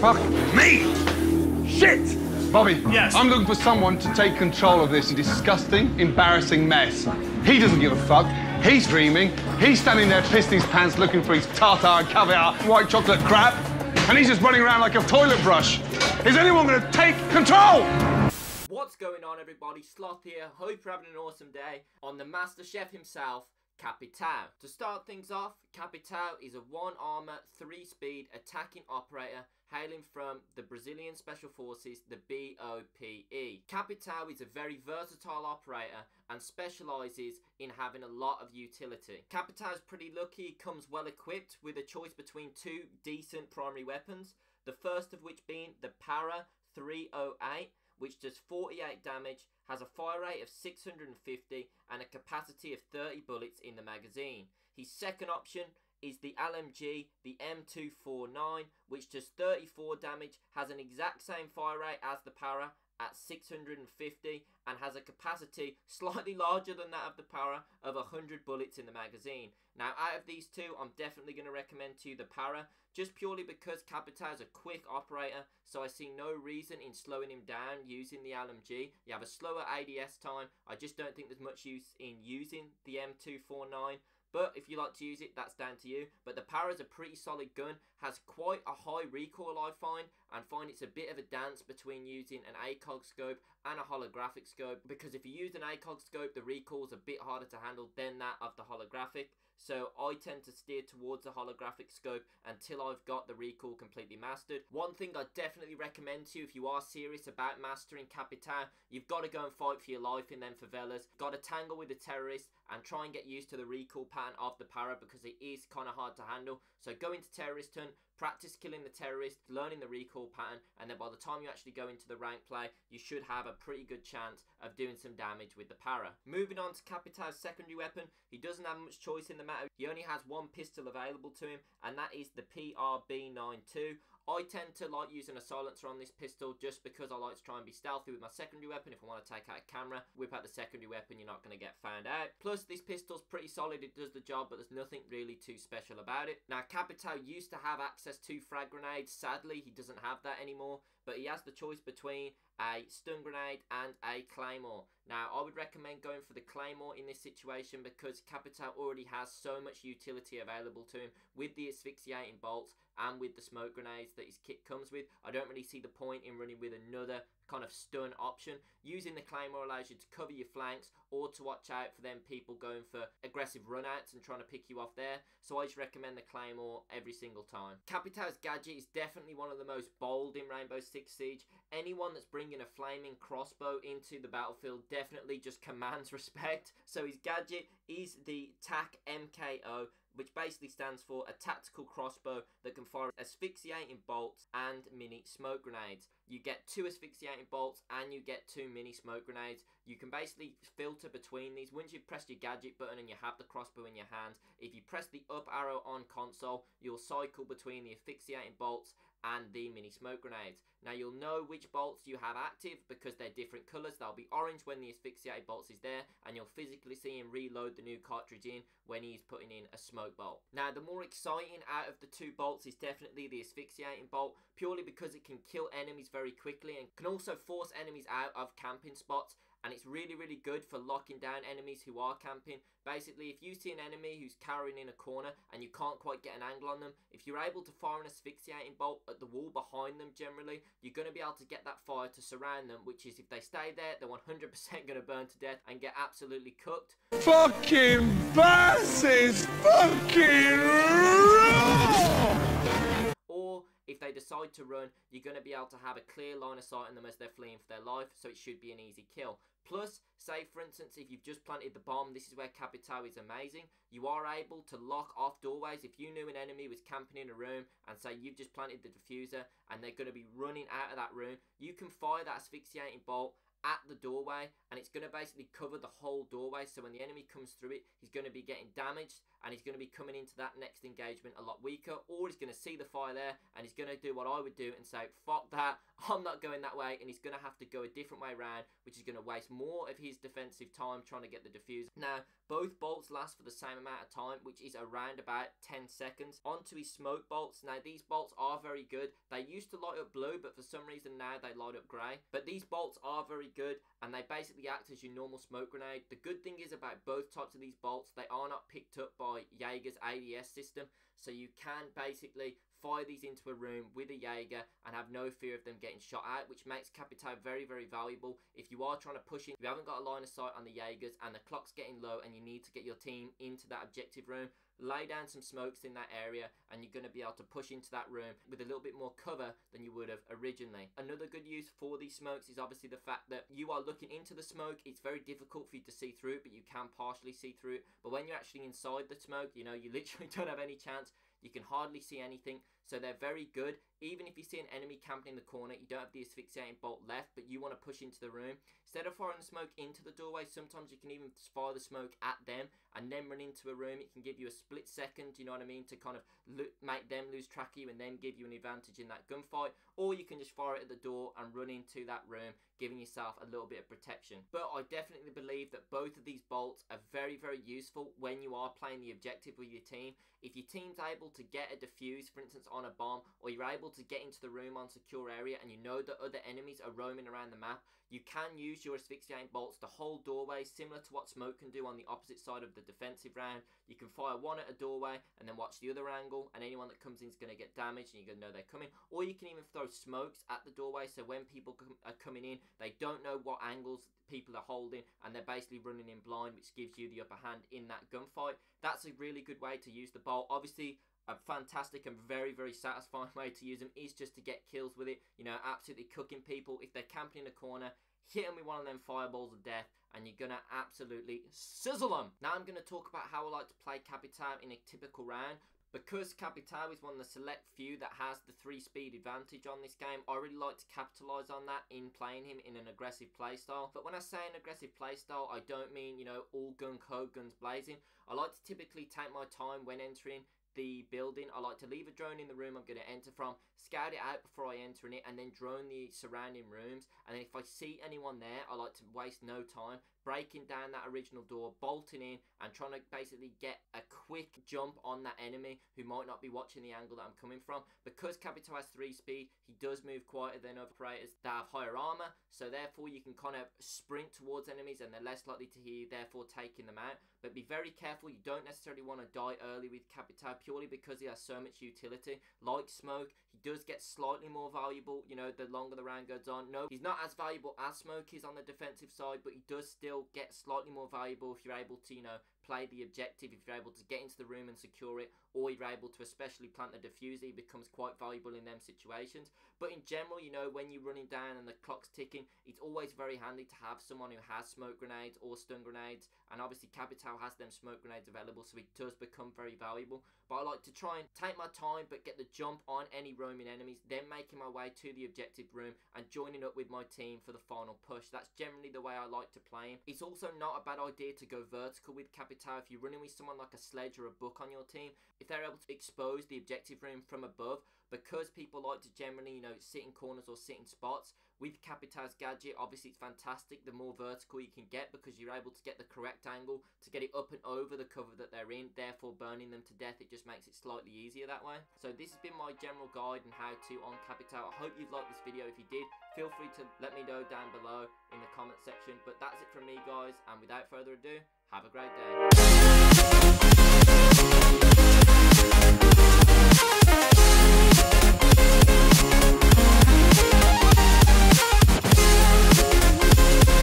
Fuck me! Shit! Bobby, yes. I'm looking for someone to take control of this disgusting, embarrassing mess. He doesn't give a fuck. He's dreaming. He's standing there pissing his pants looking for his tartar, caviar, white chocolate crap. And he's just running around like a toilet brush. Is anyone going to take control? What's going on, everybody? Sloth here. Hope you're having an awesome day on the Master Chef himself, Capitao. To start things off, Capitao is a 1-armor, 3-speed attacking operator hailing from the Brazilian Special Forces, the BOPE. Capitao is a very versatile operator and specialises in having a lot of utility. Capitao is pretty lucky. He comes well equipped with a choice between 2 decent primary weapons, the first of which being the Para 308, which does 48 damage, has a fire rate of 650 and a capacity of 30 bullets in the magazine. His second option is the LMG, the M249, which does 34 damage, has an exact same fire rate as the Para at 650 and has a capacity slightly larger than that of the Para of 100 bullets in the magazine. Now, out of these two, I'm definitely going to recommend to you the Para, just purely because Capitao is a quick operator, so I see no reason in slowing him down using the LMG. You have a slower ADS time. I just don't think there's much use in using the M249. But if you like to use it, that's down to you. But the Para is a pretty solid gun, has quite a high recoil I find, and find it's a bit of a dance between using an ACOG scope and a holographic scope, because if you use an ACOG scope, the recoil is a bit harder to handle than that of the holographic. So I tend to steer towards the holographic scope until I've got the recoil completely mastered. One thing I definitely recommend to you if you are serious about mastering Capitao, you've got to go and fight for your life in them favelas. Got to tangle with the terrorists and try and get used to the recoil pattern of the Para, because it is kind of hard to handle. So go into terrorist hunt, practice killing the terrorists, learning the recoil pattern, and then by the time you actually go into the rank play, you should have a pretty good chance of doing some damage with the Para. Moving on to Capitao's secondary weapon, he doesn't have much choice in the matter. He only has one pistol available to him, and that is the PRB92. I tend to like using a silencer on this pistol just because I like to try and be stealthy with my secondary weapon. If I want to take out a camera, whip out the secondary weapon, you're not going to get found out. Plus, this pistol's pretty solid, it does the job, but there's nothing really too special about it. Now, Capitao used to have access to frag grenades. Sadly, he doesn't have that anymore, but he has the choice between a stun grenade and a claymore. Now, I would recommend going for the claymore in this situation because Capitao already has so much utility available to him with the asphyxiating bolts and with the smoke grenades that his kit comes with. I don't really see the point in running with another kind of stun option. Using the claymore allows you to cover your flanks or to watch out for them people going for aggressive runouts and trying to pick you off there. So I just recommend the claymore every single time. Capitao's gadget is definitely one of the most bold in Rainbow Six Siege. Anyone that's bringing a flaming crossbow into the battlefield definitely just commands respect. So his gadget is the TAC MKO, which basically stands for a tactical crossbow that can fire asphyxiating bolts and mini smoke grenades. You get 2 asphyxiating bolts and you get 2 mini smoke grenades. You can basically filter between these. Once you've pressed your gadget button and you have the crossbow in your hands, if you press the up arrow on console, you'll cycle between the asphyxiating bolts and the mini smoke grenades. Now, you'll know which bolts you have active because they're different colours. They'll be orange when the asphyxiated bolts is there, and you'll physically see him reload the new cartridge in when he's putting in a smoke bolt. Now, the more exciting out of the 2 bolts is definitely the asphyxiating bolt, purely because it can kill enemies very quickly and can also force enemies out of camping spots. And it's really, really good for locking down enemies who are camping. Basically, if you see an enemy who's cowering in a corner and you can't quite get an angle on them, if you're able to fire an asphyxiating bolt at the wall behind them generally, you're going to be able to get that fire to surround them, which is, if they stay there, they're 100% going to burn to death and get absolutely cooked. Fucking bass is fucking raw! Or if they decide to run, you're going to be able to have a clear line of sight on them as they're fleeing for their life, so it should be an easy kill. Plus, say for instance, if you've just planted the bomb, this is where Capitao is amazing. You are able to lock off doorways. If you knew an enemy was camping in a room and say you've just planted the diffuser and they're going to be running out of that room, you can fire that asphyxiating bolt at the doorway and it's going to basically cover the whole doorway, so when the enemy comes through it, he's going to be getting damaged and he's going to be coming into that next engagement a lot weaker, or he's going to see the fire there and he's going to do what I would do and say, fuck that, I'm not going that way, and he's going to have to go a different way around, which is going to waste more of his defensive time trying to get the defuse. Now, both bolts last for the same amount of time, which is around about 10 seconds. Onto his smoke bolts. Now, these bolts are very good. They used to light up blue, but for some reason now they light up grey. But these bolts are very good, and they basically act as your normal smoke grenade. The good thing is about both types of these bolts, they are not picked up by Jaeger's ADS system, so you can basically fire these into a room with a Jaeger and have no fear of them getting shot out, which makes Capitao very, very valuable. If you are trying to push in, you haven't got a line of sight on the Jaegers and the clock's getting low and you need to get your team into that objective room, lay down some smokes in that area and you're going to be able to push into that room with a little bit more cover than you would have originally. Another good use for these smokes is obviously the fact that you are looking into the smoke. It's very difficult for you to see through it, but you can partially see through it. But when you're actually inside the smoke, you know, you literally don't have any chance. You can hardly see anything, so they're very good. Even if you see an enemy camping in the corner, you don't have the asphyxiating bolt left, but you want to push into the room. Instead of firing the smoke into the doorway, sometimes you can even fire the smoke at them and then run into a room. It can give you a split second, you know what I mean, to kind of make them lose track of you and then give you an advantage in that gunfight. Or you can just fire it at the door and run into that room, giving yourself a little bit of protection. But I definitely believe that both of these bolts are very, very useful when you are playing the objective with your team. If your team's able to get a defuse, for instance, on a bomb, or you're able to get into the room on secure area and you know that other enemies are roaming around the map, you can use your asphyxiating bolts to hold doorways, similar to what smoke can do on the opposite side of the defensive round. You can fire one at a doorway and then watch the other angle, and anyone that comes in is going to get damaged and you're going to know they're coming. Or you can even throw smokes at the doorway, so when people are coming in, they don't know what angles people are holding and they're basically running in blind, which gives you the upper hand in that gunfight. That's a really good way to use the bolt. Obviously, a fantastic and very, very satisfying way to use them is just to get kills with it. You know, absolutely cooking people. If they're camping in a corner, hit them with one of them fireballs of death and you're going to absolutely sizzle them. Now I'm going to talk about how I like to play Capitao in a typical round. Because Capitao is one of the select few that has the 3-speed advantage on this game, I really like to capitalise on that in playing him in an aggressive playstyle. But when I say an aggressive playstyle, I don't mean, you know, all gung-ho, guns blazing. I like to typically take my time when entering the building. I like to leave a drone in the room I'm going to enter from, scout it out before I enter in it, and then drone the surrounding rooms. And then if I see anyone there, I like to waste no time breaking down that original door, bolting in and trying to basically get a quick jump on that enemy who might not be watching the angle that I'm coming from. Because Capitao has 3 speed, he does move quieter than other operators that have higher armor, so therefore you can kind of sprint towards enemies and they're less likely to hear you, therefore taking them out. But be very careful, you don't necessarily want to die early with Capitao purely because he has so much utility. Like smoke, he does get slightly more valuable, you know, the longer the round goes on. No, he's not as valuable as smoke is on the defensive side, but he does still get slightly more valuable if you're able to, you know, play the objective, if you're able to get into the room and secure it, or you're able to especially plant the diffuser. He becomes quite valuable in them situations. But in general, you know, when you're running down and the clock's ticking, it's always very handy to have someone who has smoke grenades or stun grenades, and obviously Capitao has them smoke grenades available, so it does become very valuable. But I like to try and take my time but get the jump on any roaming enemies, then making my way to the objective room and joining up with my team for the final push. That's generally the way I like to play him. It's also not a bad idea to go vertical with Capitao if you're running with someone like a Sledge or a Book on your team. If they're able to expose the objective room from above, because people like to generally, you know, sit in corners or sit in spots, with Capitao's Gadget, obviously it's fantastic the more vertical you can get, because you're able to get the correct angle to get it up and over the cover that they're in, therefore burning them to death. It just makes it slightly easier that way. So this has been my general guide and how to on Capitao. I hope you've liked this video. If you did, feel free to let me know down below in the comment section. But that's it from me, guys, and without further ado, have a great day.